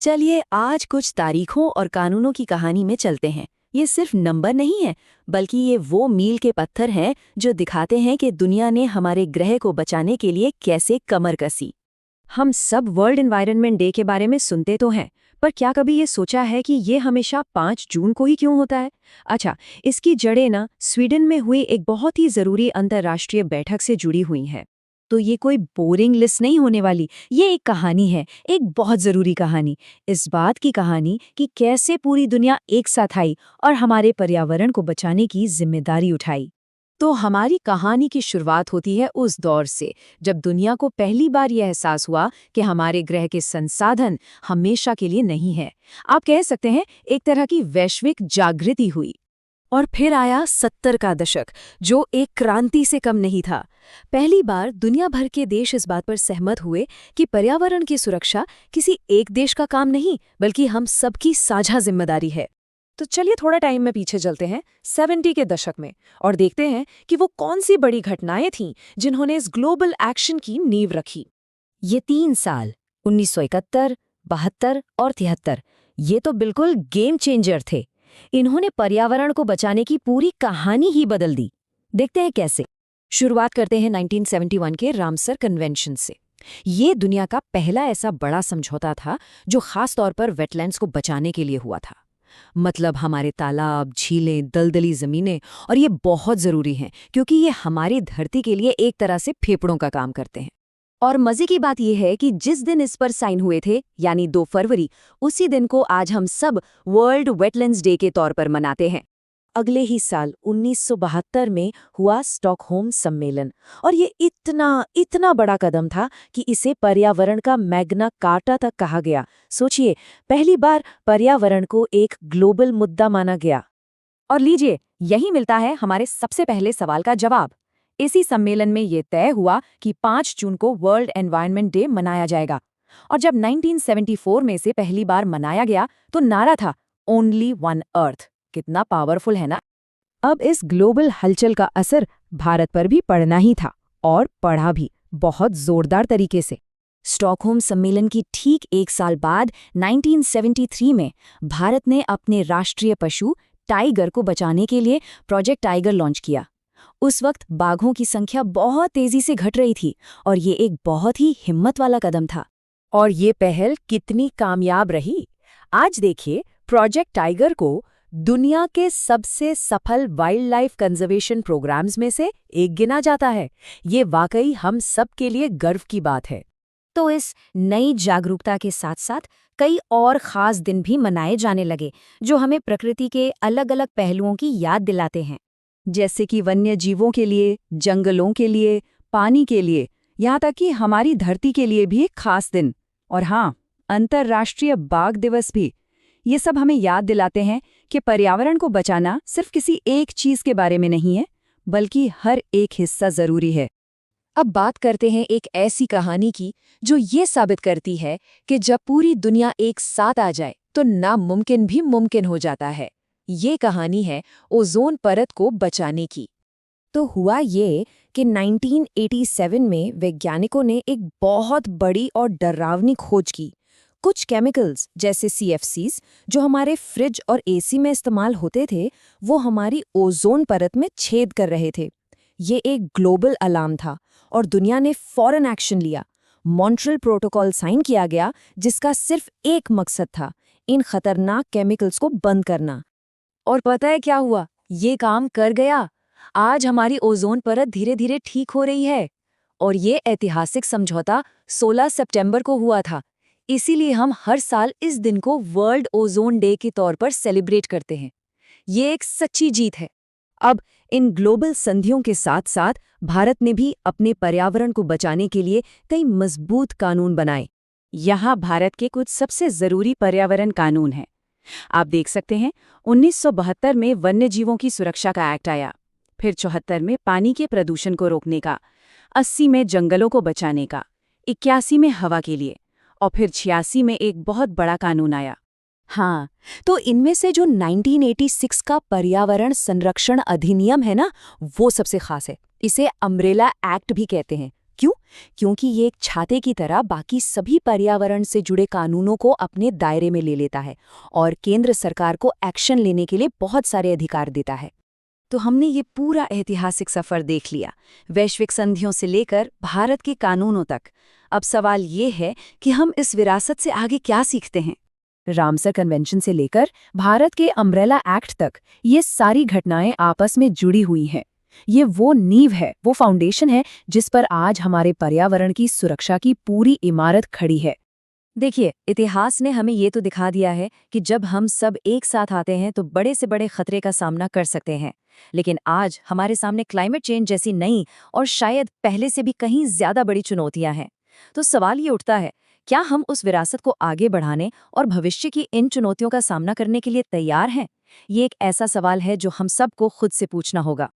चलिए आज कुछ तारीखों और कानूनों की कहानी में चलते हैं। ये सिर्फ नंबर नहीं है, बल्कि ये वो मील के पत्थर हैं जो दिखाते हैं कि दुनिया ने हमारे ग्रह को बचाने के लिए कैसे कमर कसी। हम सब वर्ल्ड एनवायरनमेंट डे के बारे में सुनते तो हैं, पर क्या कभी ये सोचा है कि ये हमेशा 5 जून को ही क्यों होता है? अच्छा, इसकी जड़ें ना स्वीडन में हुई एक बहुत ही ज़रूरी अंतर्राष्ट्रीय बैठक से जुड़ी हुई हैं। तो ये कोई बोरिंग लिस्ट नहीं होने वाली, ये एक कहानी है, एक बहुत ज़रूरी कहानी। इस बात की कहानी कि कैसे पूरी दुनिया एक साथ आई और हमारे पर्यावरण को बचाने की जिम्मेदारी उठाई। तो हमारी कहानी की शुरुआत होती है उस दौर से जब दुनिया को पहली बार यह एहसास हुआ कि हमारे ग्रह के संसाधन हमेशा के लिए नहीं है। आप कह सकते हैं एक तरह की वैश्विक जागृति हुई। और फिर आया 70 का दशक, जो एक क्रांति से कम नहीं था। पहली बार दुनिया भर के देश इस बात पर सहमत हुए कि पर्यावरण की सुरक्षा किसी एक देश का काम नहीं, बल्कि हम सबकी साझा जिम्मेदारी है। तो चलिए थोड़ा टाइम में पीछे चलते हैं 70 के दशक में और देखते हैं कि वो कौन सी बड़ी घटनाएं थीं जिन्होंने इस ग्लोबल एक्शन की नींव रखी। ये 3 साल 1971, 72 और 73, ये तो बिल्कुल गेम चेंजर थे। इन्होंने पर्यावरण को बचाने की पूरी कहानी ही बदल दी। देखते हैं कैसे। शुरुआत करते हैं 1971 के रामसर कन्वेंशन से। ये दुनिया का पहला ऐसा बड़ा समझौता था जो खास तौर पर वेटलैंड्स को बचाने के लिए हुआ था। मतलब हमारे तालाब, झीलें, दलदली ज़मीनें, और ये बहुत ज़रूरी हैं क्योंकि ये हमारी धरती के लिए एक तरह से फेफड़ों का काम करते हैं। और मजे की बात यह है कि जिस दिन इस पर साइन हुए थे, यानी 2 फरवरी, उसी दिन को आज हम सब वर्ल्ड वेटलैंड्स डे के तौर पर मनाते हैं। अगले ही साल 1972 में हुआ स्टॉकहोम सम्मेलन, और ये इतना बड़ा कदम था कि इसे पर्यावरण का मैग्ना कार्टा तक कहा गया। सोचिए, पहली बार पर्यावरण को एक ग्लोबल मुद्दा माना गया। और लीजिए, यही मिलता है हमारे सबसे पहले सवाल का जवाब। इसी सम्मेलन में ये तय हुआ कि 5 जून को वर्ल्ड एनवायरनमेंट डे मनाया जाएगा। और जब 1974 में से पहली बार मनाया गया तो नारा था ओनली वन अर्थ। कितना पावरफुल है ना। अब इस ग्लोबल हलचल का असर भारत पर भी पड़ना ही था, और पड़ा भी बहुत जोरदार तरीके से। स्टॉकहोम सम्मेलन की ठीक 1 साल बाद 1973 में भारत ने अपने राष्ट्रीय पशु टाइगर को बचाने के लिए प्रोजेक्ट टाइगर लॉन्च किया। उस वक्त बाघों की संख्या बहुत तेजी से घट रही थी और ये एक बहुत ही हिम्मत वाला कदम था। और ये पहल कितनी कामयाब रही। आज देखिए, प्रोजेक्ट टाइगर को दुनिया के सबसे सफल वाइल्ड लाइफ कंजर्वेशन प्रोग्राम्स में से एक गिना जाता है। ये वाकई हम सब के लिए गर्व की बात है। तो इस नई जागरूकता के साथ साथ कई और खास दिन भी मनाए जाने लगे जो हमें प्रकृति के अलग अलग पहलुओं की याद दिलाते हैं। जैसे कि वन्य जीवों के लिए, जंगलों के लिए, पानी के लिए, यहाँ तक कि हमारी धरती के लिए भी एक खास दिन। और हाँ, अंतर्राष्ट्रीय बाघ दिवस भी। ये सब हमें याद दिलाते हैं कि पर्यावरण को बचाना सिर्फ किसी एक चीज के बारे में नहीं है, बल्कि हर एक हिस्सा जरूरी है। अब बात करते हैं एक ऐसी कहानी की जो ये साबित करती है कि जब पूरी दुनिया एक साथ आ जाए तो नामुमकिन भी मुमकिन हो जाता है। ये कहानी है ओजोन परत को बचाने की। तो हुआ ये कि 1987 में वैज्ञानिकों ने एक बहुत बड़ी और डरावनी खोज की। कुछ केमिकल्स जैसे CFCs जो हमारे फ्रिज और AC में इस्तेमाल होते थे, वो हमारी ओजोन परत में छेद कर रहे थे। ये एक ग्लोबल अलार्म था और दुनिया ने फौरन एक्शन लिया। मॉन्ट्रियल प्रोटोकॉल साइन किया गया जिसका सिर्फ एक मकसद था, इन खतरनाक केमिकल्स को बंद करना। और पता है क्या हुआ? ये काम कर गया। आज हमारी ओजोन परत धीरे धीरे ठीक हो रही है। और ये ऐतिहासिक समझौता 16 सितंबर को हुआ था। इसीलिए हम हर साल इस दिन को वर्ल्ड ओजोन डे के तौर पर सेलिब्रेट करते हैं। ये एक सच्ची जीत है। अब इन ग्लोबल संधियों के साथ साथ भारत ने भी अपने पर्यावरण को बचाने के लिए कई मजबूत कानून बनाए। यहाँ भारत के कुछ सबसे जरूरी पर्यावरण कानून हैं। आप देख सकते हैं, 1972 में वन्यजीवों की सुरक्षा का एक्ट आया, फिर 74 में पानी के प्रदूषण को रोकने का, 80 में जंगलों को बचाने का, 81 में हवा के लिए, और फिर 86 में एक बहुत बड़ा कानून आया। हाँ, तो इनमें से जो 1986 का पर्यावरण संरक्षण अधिनियम है ना, वो सबसे खास है। इसे अम्ब्रेला एक्ट भी कहते हैं। क्यों? क्योंकि ये एक छाते की तरह बाकी सभी पर्यावरण से जुड़े कानूनों को अपने दायरे में ले लेता है और केंद्र सरकार को एक्शन लेने के लिए बहुत सारे अधिकार देता है। तो हमने ये पूरा ऐतिहासिक सफर देख लिया, वैश्विक संधियों से लेकर भारत के कानूनों तक। अब सवाल ये है कि हम इस विरासत से आगे क्या सीखते हैं। रामसर कन्वेंशन से लेकर भारत के अम्ब्रेला एक्ट तक ये सारी घटनाएं आपस में जुड़ी हुई हैं। ये वो नींव है, वो फाउंडेशन है जिस पर आज हमारे पर्यावरण की सुरक्षा की पूरी इमारत खड़ी है। देखिए, इतिहास ने हमें ये तो दिखा दिया है कि जब हम सब एक साथ आते हैं तो बड़े से बड़े खतरे का सामना कर सकते हैं। लेकिन आज हमारे सामने क्लाइमेट चेंज जैसी नई और शायद पहले से भी कहीं ज्यादा बड़ी चुनौतियां हैं। तो सवाल ये उठता है, क्या हम उस विरासत को आगे बढ़ाने और भविष्य की इन चुनौतियों का सामना करने के लिए तैयार हैं? ये एक ऐसा सवाल है जो हम सबको खुद से पूछना होगा।